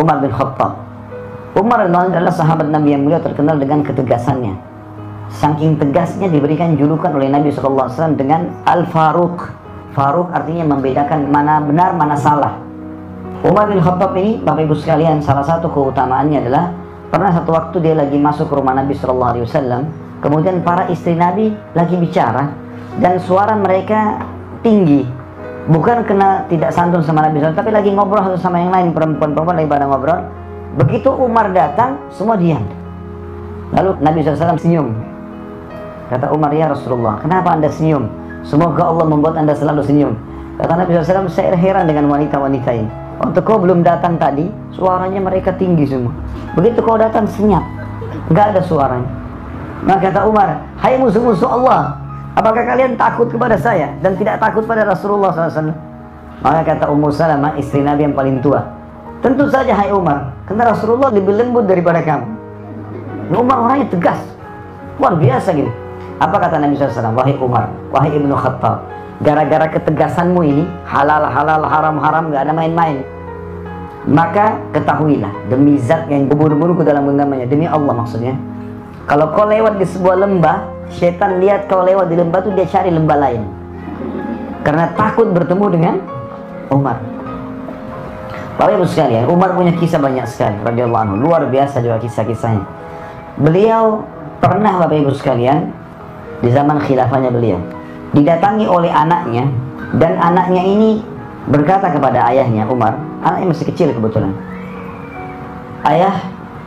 Umar bin Khattab. Umar adalah sahabat Nabi yang mulia terkenal dengan ketegasannya. Saking tegasnya diberikan julukan oleh Nabi SAW dengan Al-Faruq. Faruq artinya membedakan mana benar, mana salah. Umar bin Khattab ini, Bapak Ibu sekalian, salah satu keutamaannya adalah pernah satu waktu dia lagi masuk ke rumah Nabi SAW. Kemudian para istri Nabi lagi bicara dan suara mereka tinggi. Bukan kena tidak santun sama Nabi SAW, tapi lagi ngobrol satu sama yang lain, perempuan-perempuan lagi pada ngobrol. Begitu Umar datang, semua diam. Lalu Nabi SAW senyum. Kata Umar, ya Rasulullah, kenapa anda senyum? Semoga Allah membuat anda selalu senyum. Kata Nabi SAW, saya heran dengan wanita-wanita ini. Waktu kau belum datang tadi, suaranya mereka tinggi semua. Begitu kau datang, senyap, nggak ada suaranya. Maka kata Umar, hai musuh-musuh Allah, apakah kalian takut kepada saya dan tidak takut pada Rasulullah SAW? Maka kata Ummu Salamah, istri Nabi yang paling tua, tentu saja hai Umar, karena Rasulullah lebih lembut daripada kamu. Umar orangnya tegas, luar biasa gitu. Apa kata Nabi SAW? Wahai Umar, wahai Ibnu Khattab, gara-gara ketegasanmu ini, halal, halal, haram, haram, gak ada main-main. Maka ketahuilah, demi zat yang berburu-buru ke dalam genggamannya, demi Allah maksudnya, kalau kau lewat di sebuah lembah, setan lihat kau lewat di lembah itu, dia cari lembah lain. Karena takut bertemu dengan Umar. Bapak Ibu sekalian, Umar punya kisah banyak sekali, radhiyallahu anhu. Luar biasa juga kisah-kisahnya. Beliau pernah, Bapak Ibu sekalian, di zaman khilafahnya beliau, didatangi oleh anaknya, dan anaknya ini berkata kepada ayahnya, Umar, anaknya masih kecil kebetulan, ayah,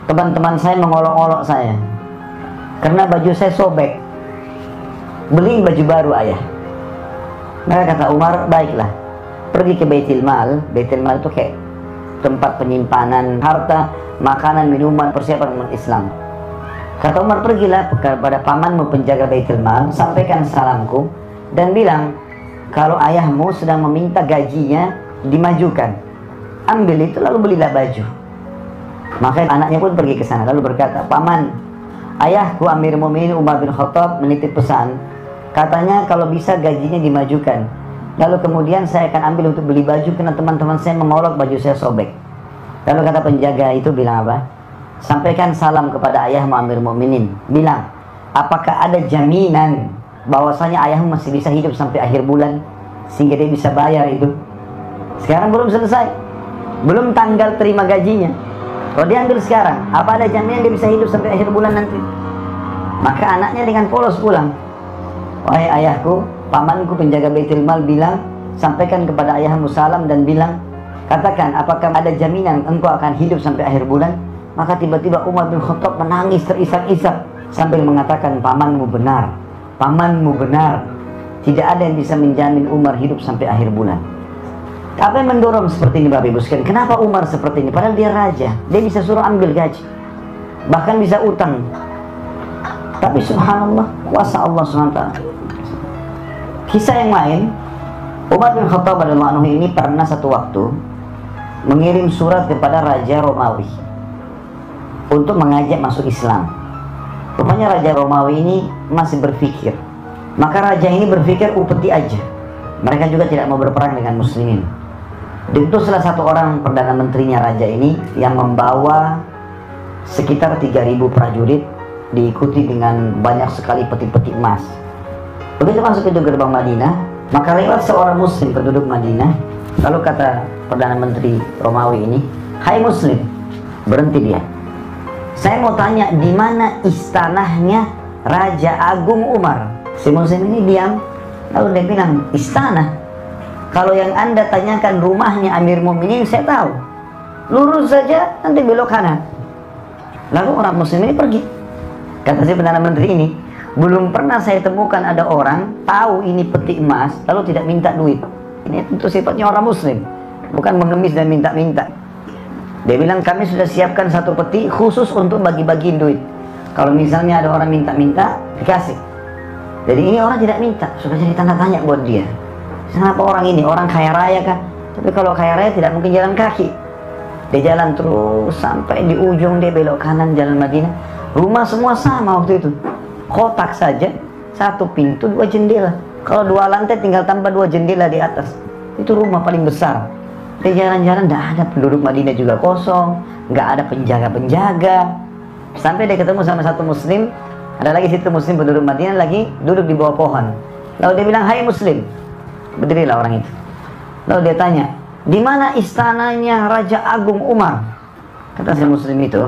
teman-teman saya mengolok-olok saya karena baju saya sobek, beli baju baru ayah. Maka kata Umar, baiklah, pergi ke Baitul Mal. Baitul Mal itu kayak tempat penyimpanan harta, makanan, minuman, persiapan umat Islam. Kata Umar, pergilah kepada pamanmu penjaga Baitul Mal, sampaikan salamku dan bilang kalau ayahmu sedang meminta gajinya dimajukan, ambil itu lalu belilah baju. Maka anaknya pun pergi ke sana lalu berkata, paman, ayahku Amir Mu'minin Umar bin Khattab menitip pesan, katanya kalau bisa gajinya dimajukan, lalu kemudian saya akan ambil untuk beli baju karena teman-teman saya mengolok baju saya sobek. Lalu kata penjaga itu bilang apa? Sampaikan salam kepada ayahmu Amir Mu'minin, bilang, apakah ada jaminan bahwasanya ayahmu masih bisa hidup sampai akhir bulan sehingga dia bisa bayar itu? Sekarang belum selesai, belum tanggal terima gajinya. Kalau dia ambil sekarang, apa ada jaminan dia bisa hidup sampai akhir bulan nanti? Maka anaknya dengan polos pulang, wahai ayahku, pamanku penjaga Baitul Mal bilang, sampaikan kepada ayahmu salam dan bilang, katakan apakah ada jaminan engkau akan hidup sampai akhir bulan? Maka tiba-tiba Umar bin Khattab menangis terisak-isak sambil mengatakan, pamanmu benar, pamanmu benar. Tidak ada yang bisa menjamin Umar hidup sampai akhir bulan. Apa yang mendorong seperti ini Bapak Ibu sekalian? Kenapa Umar seperti ini? Padahal dia raja, dia bisa suruh ambil gaji, bahkan bisa utang. Tapi subhanallah, kuasa Allah SWT. Kisah yang lain, Umar bin Khattab radhiyallahu anhu ini pernah satu waktu mengirim surat kepada Raja Romawi untuk mengajak masuk Islam. Rupanya Raja Romawi ini masih berpikir. Maka raja ini berpikir upeti aja, mereka juga tidak mau berperang dengan muslimin. Diutuslah satu orang perdana menterinya raja ini yang membawa sekitar 3.000 prajurit, diikuti dengan banyak sekali peti-peti emas. Begitu masuk ke gerbang Madinah, maka lewat seorang muslim penduduk Madinah. Lalu kata perdana menteri Romawi ini, hai muslim, berhenti dia. Saya mau tanya, di mana istanahnya Raja Agung Umar? Si muslim ini diam, lalu dia bilang, istana? Kalau yang anda tanyakan rumahnya Amir Mu'minin, saya tahu. Lurus saja, nanti belok kanan. Lalu orang muslim ini pergi. Kata si perdana menteri ini, belum pernah saya temukan ada orang tahu ini peti emas, lalu tidak minta duit. Ini tentu sifatnya orang muslim, bukan mengemis dan minta-minta. Dia bilang, kami sudah siapkan satu peti khusus untuk bagi-bagi duit. Kalau misalnya ada orang minta-minta, dikasih. Jadi ini orang tidak minta, sudah jadi tanda tanya buat dia. Kenapa orang ini? Orang kaya raya kan? Tapi kalau kaya raya tidak mungkin jalan kaki. Dia jalan terus sampai di ujung, dia belok kanan jalan Madinah. Rumah semua sama waktu itu. Kotak saja, satu pintu, 2 jendela. Kalau 2 lantai tinggal tambah 2 jendela di atas. Itu rumah paling besar. Di jalan-jalan tidak ada, penduduk Madinah juga kosong, nggak ada penjaga-penjaga. Sampai dia ketemu sama satu muslim, ada lagi situ muslim penduduk Madinah lagi duduk di bawah pohon. Lalu dia bilang, "Hai muslim." Berdirilah orang itu. Lalu dia tanya, "Di mana istananya Raja Agung Umar?" Kata si muslim itu,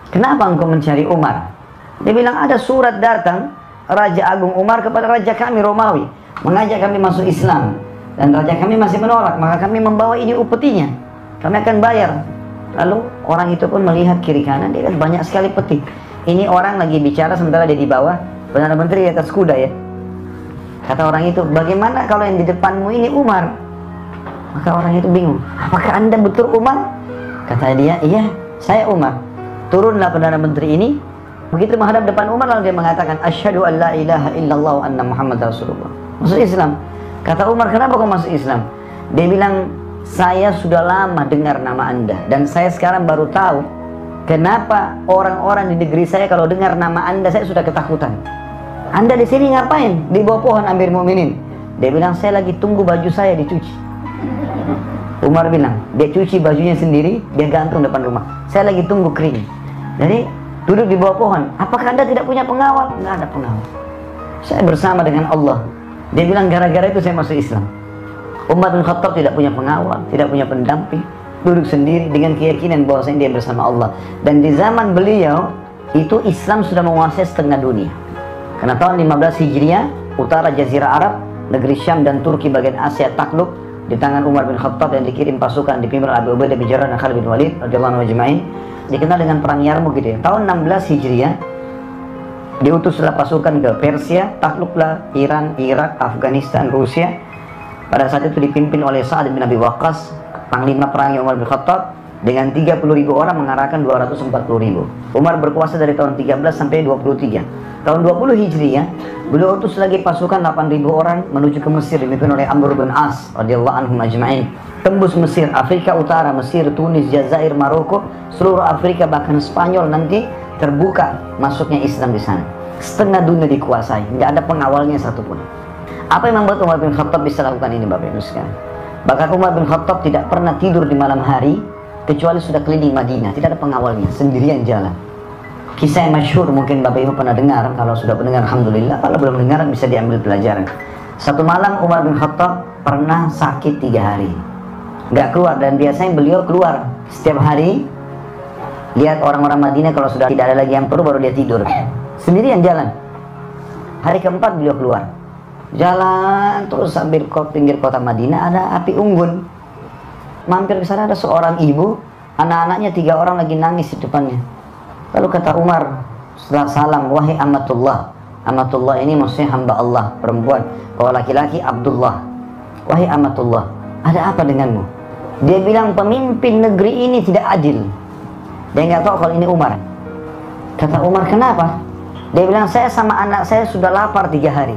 "Kenapa engkau mencari Umar?" Dia bilang, "Ada surat datang Raja Agung Umar kepada Raja kami Romawi, mengajak kami masuk Islam. Dan raja kami masih menolak, maka kami membawa ini upetinya. Kami akan bayar." Lalu orang itu pun melihat kiri kanan, dia lihat banyak sekali peti. Ini orang lagi bicara sementara dia di bawah, Perdana Menteri di atas kuda ya. Kata orang itu, "Bagaimana kalau yang di depanmu ini Umar?" Maka orang itu bingung, "Apakah Anda betul Umar?" Kata dia, "Iya, saya Umar." Turunlah Perdana Menteri ini, begitu menghadap depan Umar lalu dia mengatakan, "Asyhadu an la ilaha illallah wa anna Muhammad Rasulullah." Masuk Islam. Kata Umar, "Kenapa kau masuk Islam?" Dia bilang, "Saya sudah lama dengar nama Anda dan saya sekarang baru tahu kenapa orang-orang di negeri saya kalau dengar nama Anda saya sudah ketakutan. Anda di sini ngapain? Di bawah pohon Amir Mu'minin." Dia bilang, "Saya lagi tunggu baju saya dicuci." Umar bilang, dia cuci bajunya sendiri, dia gantung depan rumah. "Saya lagi tunggu kering." Jadi duduk di bawah pohon. "Apakah Anda tidak punya pengawal?" "Nggak ada pengawal. Saya bersama dengan Allah." Dia bilang, "Gara-gara itu saya masuk Islam." Umar bin Khattab tidak punya pengawal, tidak punya pendamping, duduk sendiri dengan keyakinan bahwasanya dia bersama Allah. Dan di zaman beliau itu Islam sudah menguasai setengah dunia. Karena tahun 15 Hijriah, utara Jazirah Arab, negeri Syam dan Turki bagian Asia takluk di tangan Umar bin Khattab yang dikirim pasukan dipimpin Abu Ubaidah bin Jarrah dan Khalid bin Walid radhiyallahu anhum ajma'in. Dikenal dengan perang Yarmuk gitu ya. Tahun 16 Hijriah diutuslah pasukan ke Persia, takluklah Iran, Irak, Afghanistan, Rusia. Pada saat itu dipimpin oleh Sa'ad bin Abi Waqqas, panglima perangnya Umar bin Khattab, dengan 30.000 orang mengarahkan 240.000. Umar berkuasa dari tahun 13 sampai 23. Tahun 20 Hijriah, beliau utus lagi pasukan 8.000 orang menuju ke Mesir dipimpin oleh Amr bin As radhiyallahu anhum ajma'in. Tembus Mesir, Afrika Utara, Mesir, Tunis, Jazair, Maroko, seluruh Afrika bahkan Spanyol nanti terbuka masuknya Islam di sana. Setengah dunia dikuasai, tidak ada pengawalnya satupun. Apa yang membuat Umar bin Khattab bisa lakukan ini, Bapak Ibu sekalian? Bahkan Umar bin Khattab tidak pernah tidur di malam hari kecuali sudah keliling Madinah, tidak ada pengawalnya, sendirian jalan. Kisah yang masyhur mungkin Bapak Ibu pernah dengar, kalau sudah mendengar alhamdulillah, kalau belum dengar bisa diambil pelajaran. Satu malam Umar bin Khattab pernah sakit 3 hari, nggak keluar, dan biasanya beliau keluar setiap hari. Lihat orang-orang Madinah kalau sudah tidak ada lagi yang perlu baru dia tidur. Sendirian jalan. Hari keempat beliau keluar. Jalan terus sambil pinggir kota Madinah ada api unggun. Mampir ke sana ada seorang ibu, anak-anaknya 3 orang lagi nangis di depannya. Lalu kata Umar setelah salam, "Wahai amatullah." Amatullah ini maksudnya hamba Allah, perempuan. Kalau laki-laki Abdullah. "Wahai amatullah, ada apa denganmu?" Dia bilang, "Pemimpin negeri ini tidak adil." Dia nggak tahu kalau ini Umar. Kata Umar, "Kenapa?" Dia bilang, "Saya sama anak saya sudah lapar 3 hari.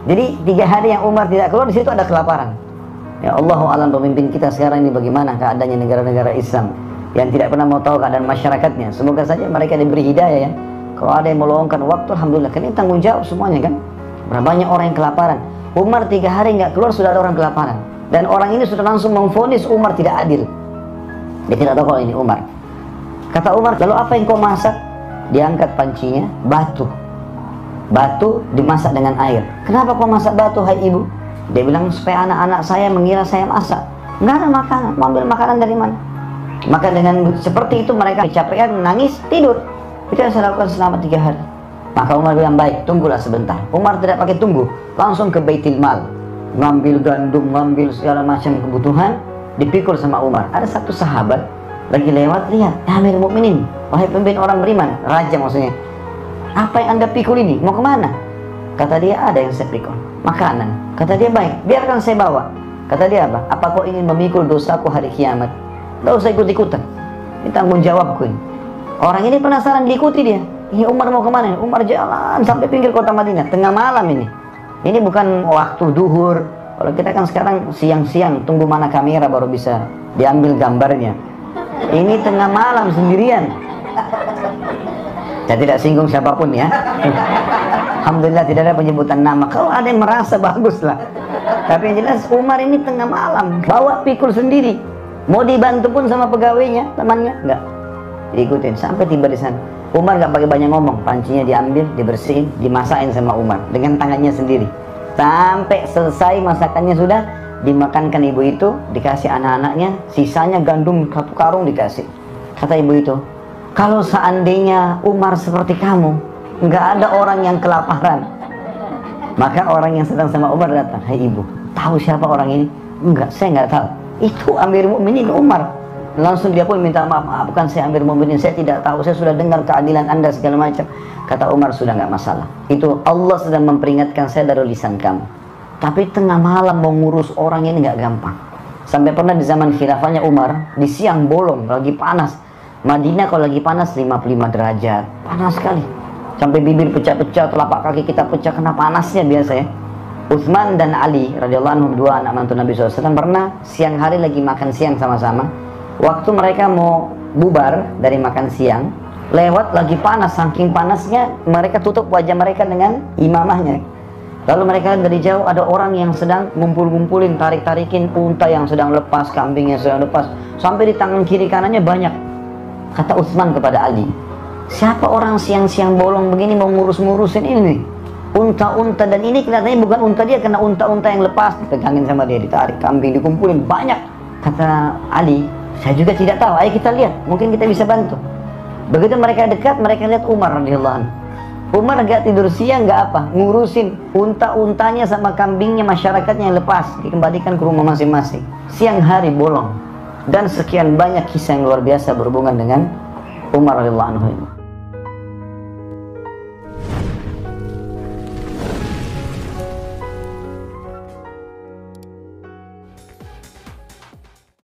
Jadi 3 hari yang Umar tidak keluar, di situ ada kelaparan." Ya Allahu alam pemimpin kita sekarang ini bagaimana keadaannya negara-negara Islam yang tidak pernah mau tahu keadaan masyarakatnya. Semoga saja mereka diberi hidayah ya. Kalau ada yang meluangkan waktu, alhamdulillah. Karena ini tanggung jawab semuanya kan. Berapa banyak orang yang kelaparan. Umar 3 hari nggak keluar sudah ada orang kelaparan. Dan orang ini sudah langsung memvonis Umar tidak adil. Dia tidak tahu kalau ini Umar. Kata Umar, "Lalu apa yang kau masak?" Diangkat pancinya, batu. Batu dimasak dengan air. "Kenapa kau masak batu, hai ibu?" Dia bilang, "Supaya anak-anak saya mengira saya masak." Nggak ada makanan, mau ambil makanan dari mana? Maka dengan seperti itu mereka kecapean, menangis, tidur. Itu yang saya lakukan selama 3 hari. Maka Umar bilang, "Baik, tunggulah sebentar." Umar tidak pakai tunggu, langsung ke Baitul Mal. Ngambil gandum, ngambil segala macam kebutuhan, dipikul sama Umar. Ada satu sahabat lagi lewat, lihat, "Amir Mukminin, wahai pemimpin orang beriman," raja maksudnya, "apa yang Anda pikul ini? Mau kemana?" Kata dia, "Ada yang saya pikul, makanan." Kata dia, "Baik, biarkan saya bawa." Kata dia, "Apa? Apa kau ingin memikul dosaku hari kiamat? Gak usah ikut-ikutan, ini tanggung jawabku ini." Orang ini penasaran, diikuti dia. Ini Umar mau kemana? Umar jalan sampai pinggir kota Madinah, tengah malam ini. Ini bukan waktu duhur. Kalau kita kan sekarang siang-siang, tunggu mana kamera baru bisa diambil gambarnya. Ini tengah malam sendirian. Saya tidak singgung siapapun ya. Alhamdulillah tidak ada penyebutan nama. Kalau ada yang merasa bagus lah. Tapi yang jelas Umar ini tengah malam bawa pikul sendiri. Mau dibantu pun sama pegawainya, temannya, enggak. Diikutin sampai tiba di sana. Umar nggak pakai banyak ngomong, pancinya diambil, dibersihin, dimasakin sama Umar dengan tangannya sendiri. Sampai selesai masakannya sudah, dimakankan ibu itu, dikasih anak-anaknya, sisanya gandum 1 karung dikasih. Kata ibu itu, kalau seandainya Umar seperti kamu, nggak ada orang yang kelaparan. Maka orang yang sedang sama Umar datang, hai ibu, tahu siapa orang ini? Enggak, saya nggak tahu. Itu Amir Mukminin Umar. Langsung dia pun minta maaf, bukan saya Amir Mukminin, saya tidak tahu, saya sudah dengar keadilan Anda segala macam. Kata Umar, sudah nggak masalah. Itu Allah sedang memperingatkan saya dari lisan kamu. Tapi tengah malam mau ngurus orang ini nggak gampang. Sampai pernah di zaman khilafahnya Umar, di siang bolong, lagi panas. Madinah kalau lagi panas 55 derajat, panas sekali. Sampai bibir pecah-pecah, telapak kaki kita pecah karena panasnya biasa ya. Utsman dan Ali radhiyallahu anhum, 2 anak mantu Nabi SAW, pernah siang hari lagi makan siang sama-sama. Waktu mereka mau bubar dari makan siang, lewat lagi panas, saking panasnya mereka tutup wajah mereka dengan imamahnya. Lalu mereka dari jauh ada orang yang sedang ngumpul-ngumpulin, tarik-tarikin unta yang sedang lepas, kambing yang sedang lepas, sampai di tangan kiri kanannya banyak. Kata Utsman kepada Ali, siapa orang siang-siang bolong begini mau ngurus-ngurusin ini? Unta-unta, dan ini kelihatannya bukan unta dia, karena unta-unta yang lepas dipegangin sama dia, ditarik, kambing dikumpulin banyak. Kata Ali, saya juga tidak tahu, ayo kita lihat, mungkin kita bisa bantu. Begitu mereka dekat, mereka lihat Umar radhiyallahu anhu. Umar gak tidur siang, gak apa, ngurusin unta-untanya sama kambingnya masyarakatnya yang lepas, dikembalikan ke rumah masing-masing. Siang hari bolong. Dan sekian banyak kisah yang luar biasa berhubungan dengan Umar radhiyallahu anhu.